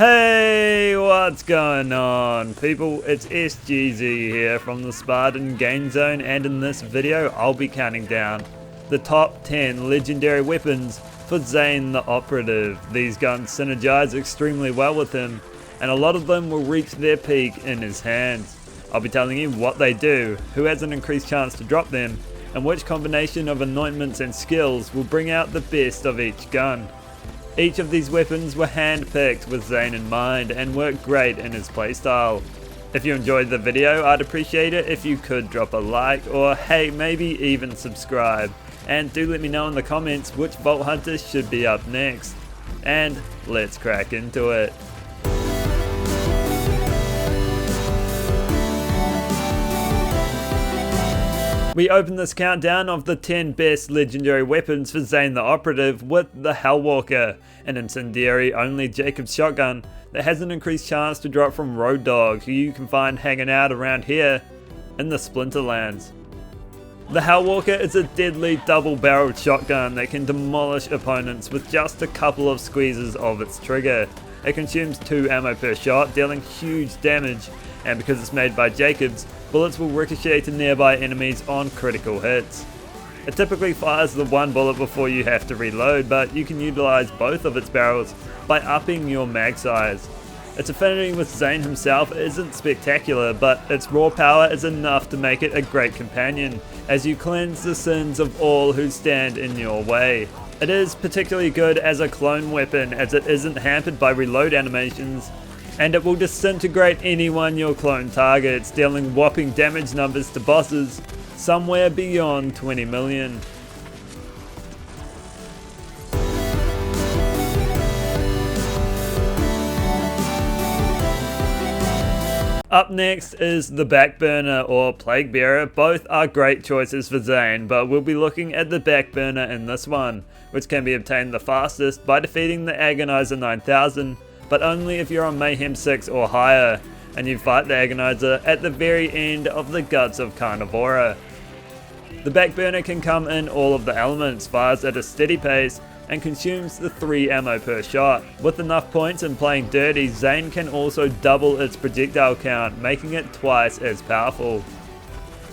Hey, what's going on people? It's SGZ here from the SpartanGameZone, and in this video I'll be counting down the top 10 legendary weapons for Zane the Operative. These guns synergize extremely well with him, and a lot of them will reach their peak in his hands. I'll be telling you what they do, who has an increased chance to drop them, and which combination of anointments and skills will bring out the best of each gun. Each of these weapons were hand-picked with Zane in mind and work great in his playstyle. If you enjoyed the video, I'd appreciate it if you could drop a like, or hey, maybe even subscribe. And do let me know in the comments which Vault Hunters should be up next. And let's crack into it. We open this countdown of the 10 best legendary weapons for Zane the Operative with the Hellwalker, an incendiary only Jacob's shotgun that has an increased chance to drop from Road Dog, who you can find hanging out around here in the Splinterlands. The Hellwalker is a deadly double-barreled shotgun that can demolish opponents with just a couple of squeezes of its trigger. It consumes 2 ammo per shot, dealing huge damage, and because it's made by Jacobs, bullets will ricochet to nearby enemies on critical hits. It typically fires the one bullet before you have to reload, but you can utilize both of its barrels by upping your mag size. Its affinity with Zane himself isn't spectacular, but its raw power is enough to make it a great companion as you cleanse the sins of all who stand in your way. It is particularly good as a clone weapon as it isn't hampered by reload animations, and it will disintegrate anyone your clone targets, dealing whopping damage numbers to bosses somewhere beyond 20 million. Up next is the Backburner or Plague Bearer. Both are great choices for Zane, but we'll be looking at the Backburner in this one, which can be obtained the fastest by defeating the Agonizer 9000, but only if you're on Mayhem 6 or higher, and you fight the Agonizer at the very end of the Guts of Carnivora. The Backburner can come in all of the elements, fires at a steady pace, and consumes the 3 ammo per shot. With enough points in playing dirty, Zane can also double its projectile count, making it twice as powerful.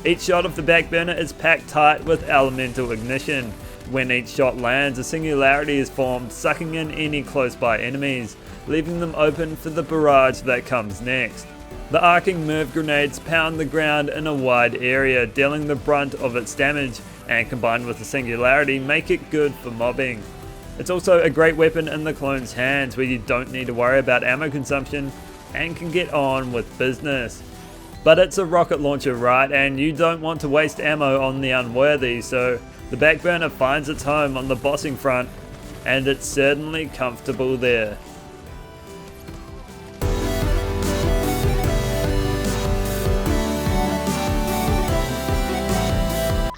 Each shot of the Backburner is packed tight with elemental ignition. When each shot lands, a singularity is formed, sucking in any close by enemies, leaving them open for the barrage that comes next. The arcing Merv grenades pound the ground in a wide area, dealing the brunt of its damage, and combined with the singularity make it good for mobbing. It's also a great weapon in the clone's hands, where you don't need to worry about ammo consumption and can get on with business. But it's a rocket launcher, right, and you don't want to waste ammo on the unworthy, so the Backburner finds its home on the bossing front, and it's certainly comfortable there.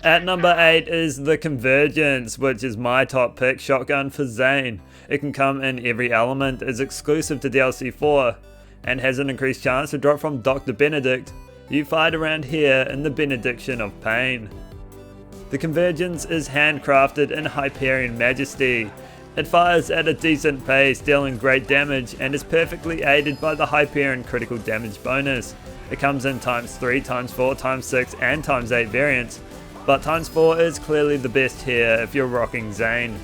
At number 8 is the Convergence, which is my top pick shotgun for Zane. It can come in every element, is exclusive to DLC 4, and has an increased chance to drop from Dr. Benedict. You fight around here in the Benediction of Pain. The Convergence is handcrafted in Hyperion Majesty. It fires at a decent pace, dealing great damage, and is perfectly aided by the Hyperion critical damage bonus. It comes in ×3, ×4, ×6, and ×8 variants, but ×4 is clearly the best here if you're rocking Zane.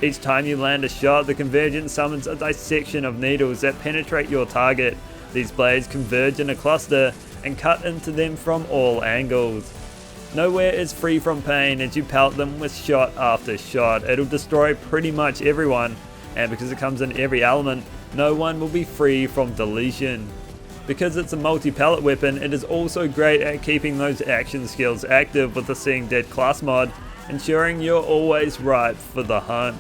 Each time you land a shot, the Convergence summons a dissection of needles that penetrate your target. These blades converge in a cluster and cut into them from all angles. Nowhere is free from pain as you pelt them with shot after shot. It'll destroy pretty much everyone, and because it comes in every element, no one will be free from deletion. Because it's a multi-pellet weapon, it is also great at keeping those action skills active with the Seeing Dead class mod, ensuring you're always ripe for the hunt.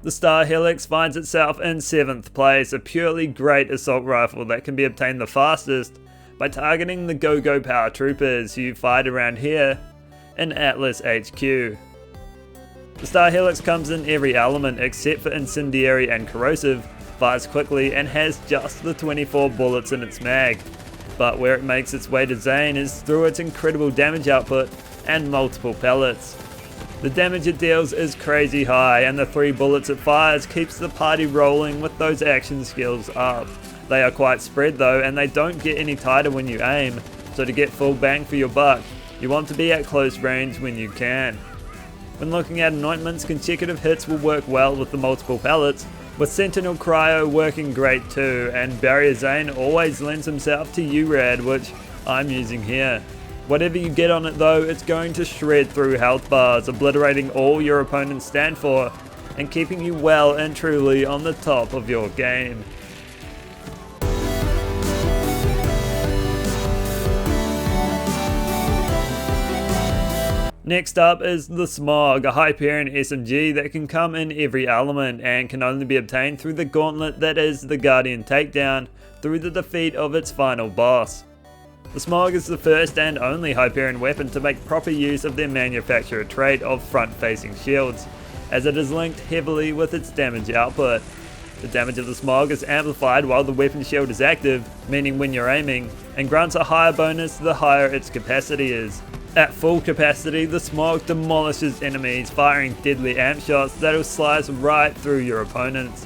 The Star Helix finds itself in 7th place, a purely great assault rifle that can be obtained the fastest by targeting the Go-Go Power Troopers who fight around here in Atlas HQ. The Star Helix comes in every element except for Incendiary and Corrosive, fires quickly and has just the 24 bullets in its mag. But where it makes its way to Zane is through its incredible damage output and multiple pellets. The damage it deals is crazy high, and the 3 bullets it fires keeps the party rolling with those action skills up. They are quite spread though, and they don't get any tighter when you aim, so to get full bang for your buck, you want to be at close range when you can. When looking at anointments, consecutive hits will work well with the multiple pellets, with Sentinel Cryo working great too, and Barrier Zane always lends himself to URAD, which I'm using here. Whatever you get on it though, it's going to shred through health bars, obliterating all your opponents stand for, and keeping you well and truly on the top of your game. Next up is the Smog, a Hyperion SMG that can come in every element and can only be obtained through the gauntlet that is the Guardian Takedown through the defeat of its final boss. The Smog is the first and only Hyperion weapon to make proper use of their manufacturer trait of front-facing shields, as it is linked heavily with its damage output. The damage of the Smog is amplified while the weapon shield is active, meaning when you're aiming, and grants a higher bonus the higher its capacity is. At full capacity, the Smog demolishes enemies, firing deadly amp shots that'll slice right through your opponents.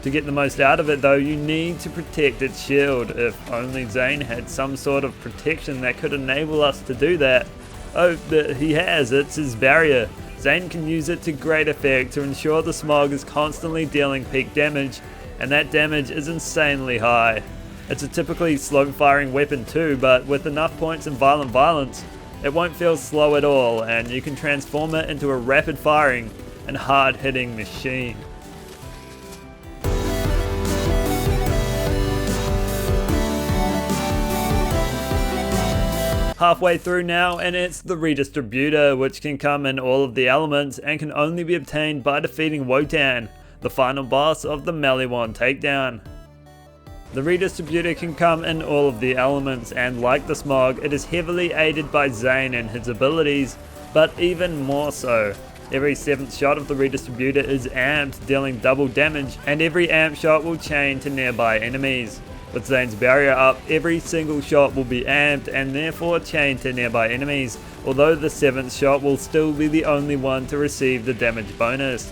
To get the most out of it though, you need to protect its shield. If only Zane had some sort of protection that could enable us to do that. Oh, but he has, it's his barrier. Zane can use it to great effect to ensure the Smog is constantly dealing peak damage, and that damage is insanely high. It's a typically slow firing weapon too, but with enough points in Violent Violence, it won't feel slow at all, and you can transform it into a rapid firing and hard hitting machine. Halfway through now, and it's the Redistributor, which can come in all of the elements and can only be obtained by defeating Wotan, the final boss of the Maliwan Takedown. The Redistributor can come in all of the elements, and like the Smog, it is heavily aided by Zane and his abilities, but even more so. Every 7th shot of the Redistributor is amped, dealing double damage, and every amp shot will chain to nearby enemies. With Zane's barrier up, every single shot will be amped and therefore chained to nearby enemies, although the 7th shot will still be the only one to receive the damage bonus.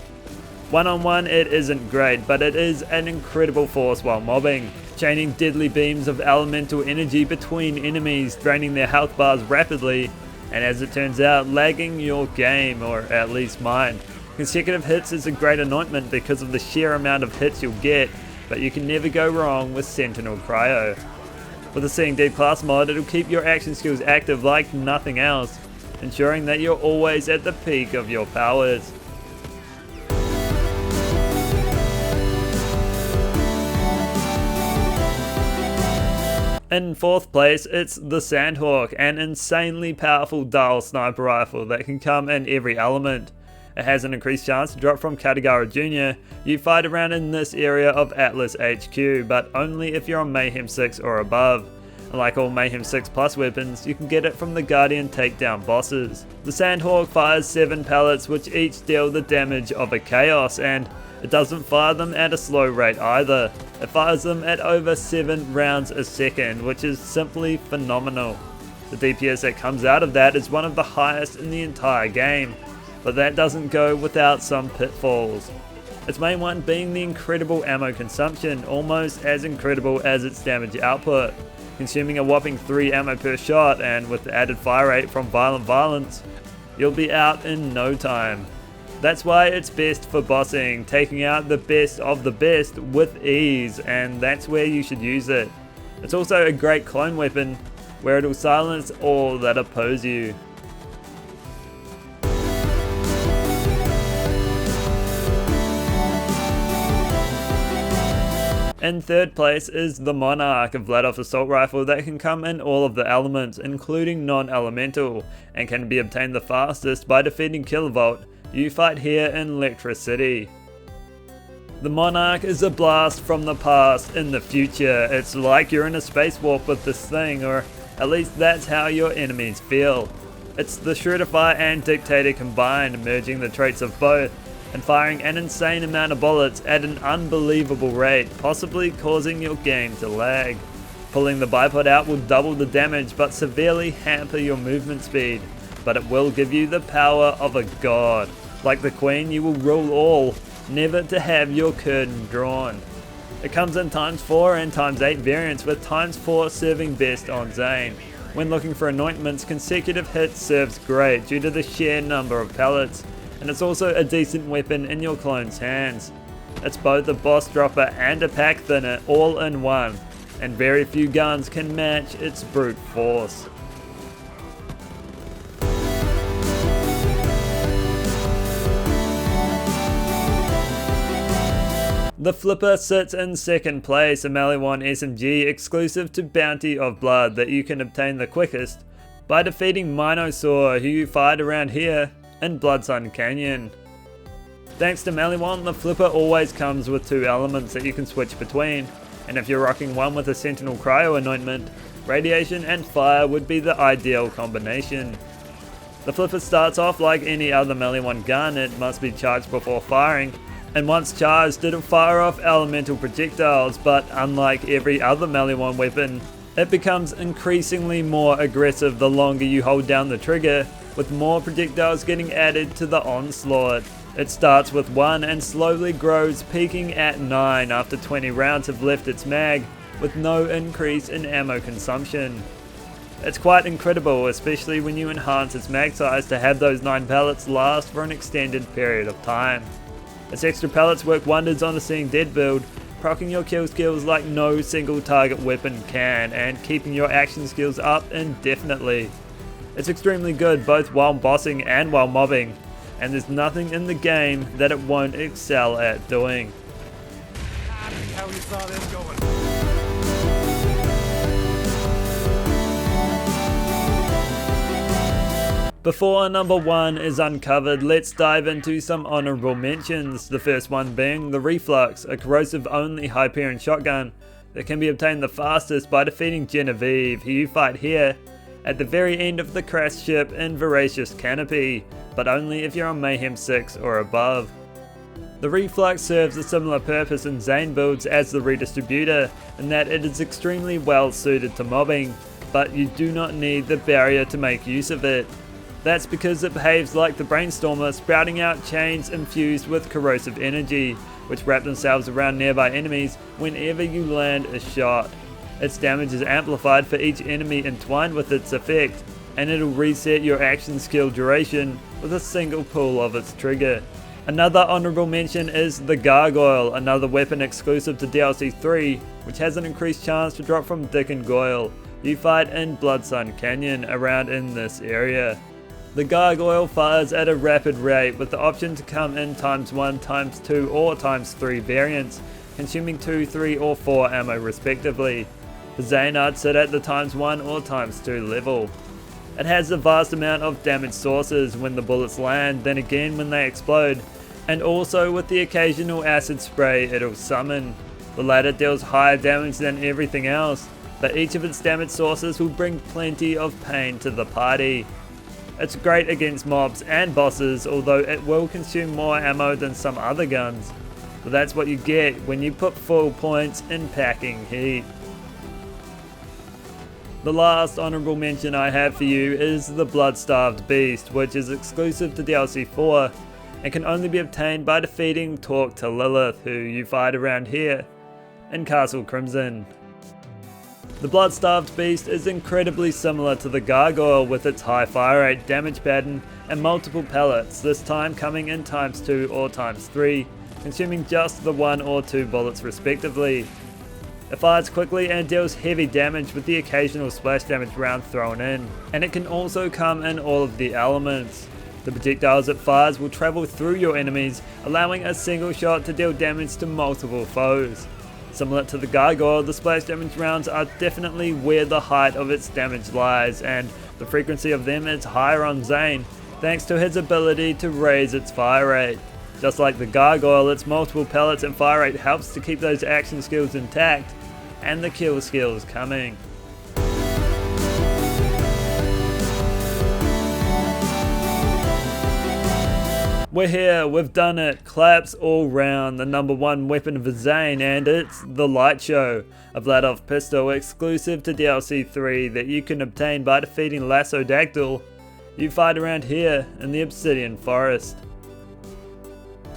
One-on-one it isn't great, but it is an incredible force while mobbing, chaining deadly beams of elemental energy between enemies, draining their health bars rapidly, and as it turns out, lagging your game, or at least mine. Consecutive hits is a great anointment because of the sheer amount of hits you'll get, but you can never go wrong with Sentinel Cryo. With the Seeing Dead class mod, it'll keep your action skills active like nothing else, ensuring that you're always at the peak of your powers. In 4th place, it's the Sandhawk, an insanely powerful dual sniper rifle that can come in every element. It has an increased chance to drop from Katagara Jr. You fight around in this area of Atlas HQ, but only if you're on Mayhem 6 or above. Like all Mayhem 6 plus weapons, you can get it from the Guardian Takedown bosses. The Sandhawk fires 7 pellets which each deal the damage of a Chaos, and it doesn't fire them at a slow rate either. It fires them at over 7 rounds a second, which is simply phenomenal. The DPS that comes out of that is one of the highest in the entire game, but that doesn't go without some pitfalls. Its main one being the incredible ammo consumption, almost as incredible as its damage output, consuming a whopping 3 ammo per shot, and with the added fire rate from Violent Violence, you'll be out in no time. That's why it's best for bossing, taking out the best of the best with ease, and that's where you should use it. It's also a great clone weapon, where it'll silence all that oppose you. In 3rd place is the Monarch, a Vladof assault rifle that can come in all of the elements, including non-elemental, and can be obtained the fastest by defeating Kilovolt. You fight here in Lectra City. The Monarch is a blast from the past in the future. It's like you're in a spacewalk with this thing, or at least that's how your enemies feel. It's the Shredify and Dictator combined, merging the traits of both, and firing an insane amount of bullets at an unbelievable rate, possibly causing your game to lag. Pulling the bipod out will double the damage but severely hamper your movement speed, but it will give you the power of a god. Like the queen, you will rule all, never to have your curtain drawn. It comes in ×4 and ×8 variants, with ×4 serving best on Zane. When looking for anointments, consecutive hits serves great due to the sheer number of pellets, and it's also a decent weapon in your clone's hands. It's both a boss dropper and a pack thinner all in one, and very few guns can match its brute force. The Flipper sits in second place, a melee 1 SMG exclusive to Bounty of Blood that you can obtain the quickest by defeating Minosaur, who you fight around here in Bloodsun Canyon. Thanks to melee 1, the Flipper always comes with 2 elements that you can switch between, and if you're rocking one with a Sentinel Cryo anointment, Radiation and Fire would be the ideal combination. The Flipper starts off like any other melee 1 gun. It must be charged before firing, and once charged it'll fire off elemental projectiles, but unlike every other melee 1 weapon, it becomes increasingly more aggressive the longer you hold down the trigger, with more projectiles getting added to the onslaught. It starts with 1 and slowly grows, peaking at 9 after 20 rounds have left its mag, with no increase in ammo consumption. It's quite incredible, especially when you enhance its mag size to have those 9 pellets last for an extended period of time. Its extra pellets work wonders on a Seeing Dead build, proccing your kill skills like no single target weapon can, and keeping your action skills up indefinitely. It's extremely good both while bossing and while mobbing, and there's nothing in the game that it won't excel at doing. How you saw this going? Before number 1 is uncovered, let's dive into some honourable mentions, the first one being the Reflux, a corrosive only Hyperion shotgun that can be obtained the fastest by defeating Genevieve, who you fight here at the very end of the crashed ship in Voracious Canopy, but only if you're on Mayhem 6 or above. The Reflux serves a similar purpose in Zane builds as the Redistributor, in that it is extremely well suited to mobbing, but you do not need the barrier to make use of it. That's because it behaves like the Brainstormer, sprouting out chains infused with corrosive energy, which wrap themselves around nearby enemies whenever you land a shot. Its damage is amplified for each enemy entwined with its effect, and it'll reset your action skill duration with a single pull of its trigger. Another honourable mention is the Gargoyle, another weapon exclusive to DLC 3, which has an increased chance to drop from Dick and Goyle. You fight in Bloodsun Canyon around in this area. The Gargoyle fires at a rapid rate, with the option to come in ×1, ×2 or ×3 variants, consuming 2, 3 or 4 ammo respectively. The Zaynards sit at the ×1 or ×2 level. It has a vast amount of damage sources when the bullets land, then again when they explode, and also with the occasional acid spray it'll summon. The latter deals higher damage than everything else, but each of its damage sources will bring plenty of pain to the party. It's great against mobs and bosses, although it will consume more ammo than some other guns. But that's what you get when you put full points in packing heat. The last honourable mention I have for you is the Blood-Starved Beast, which is exclusive to DLC 4 and can only be obtained by defeating Talk to Lilith, who you fight around here in Castle Crimson. The Blood-Starved Beast is incredibly similar to the Gargoyle with its high fire rate, damage pattern and multiple pellets, this time coming in ×2 or ×3, consuming just the 1 or 2 bullets respectively. It fires quickly and deals heavy damage with the occasional splash damage round thrown in, and it can also come in all of the elements. The projectiles it fires will travel through your enemies, allowing a single shot to deal damage to multiple foes. Similar to the Gargoyle, the splash damage rounds are definitely where the height of its damage lies, and the frequency of them is higher on Zane, thanks to his ability to raise its fire rate. Just like the Gargoyle, its multiple pellets and fire rate helps to keep those action skills intact, and the kill skills coming. We're here, we've done it, claps all round, the number 1 weapon for Zane, and it's the Light Show, a Vladov pistol exclusive to DLC 3 that you can obtain by defeating Lassodactyl you fight around here in the Obsidian Forest.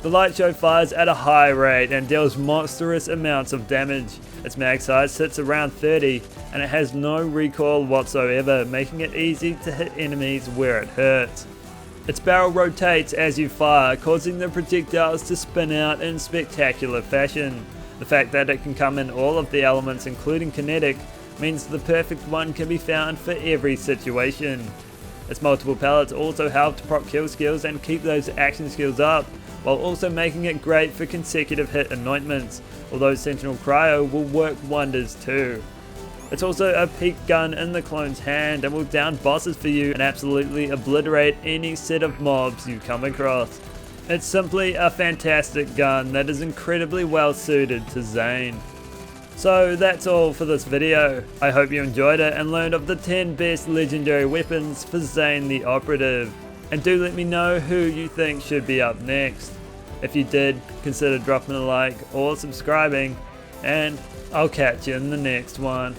The light show fires at a high rate and deals monstrous amounts of damage. Its mag size sits around 30 and it has no recoil whatsoever, making it easy to hit enemies where it hurts. Its barrel rotates as you fire, causing the projectiles to spin out in spectacular fashion. The fact that it can come in all of the elements including kinetic means the perfect one can be found for every situation. Its multiple pellets also help to proc kill skills and keep those action skills up, while also making it great for consecutive hit anointments, although Sentinel Cryo will work wonders too. It's also a peak gun in the clone's hand and will down bosses for you and absolutely obliterate any set of mobs you come across. It's simply a fantastic gun that is incredibly well suited to Zane. So that's all for this video. I hope you enjoyed it and learned of the 10 best legendary weapons for Zane the Operative. And do let me know who you think should be up next. If you did, consider dropping a like or subscribing, and I'll catch you in the next one.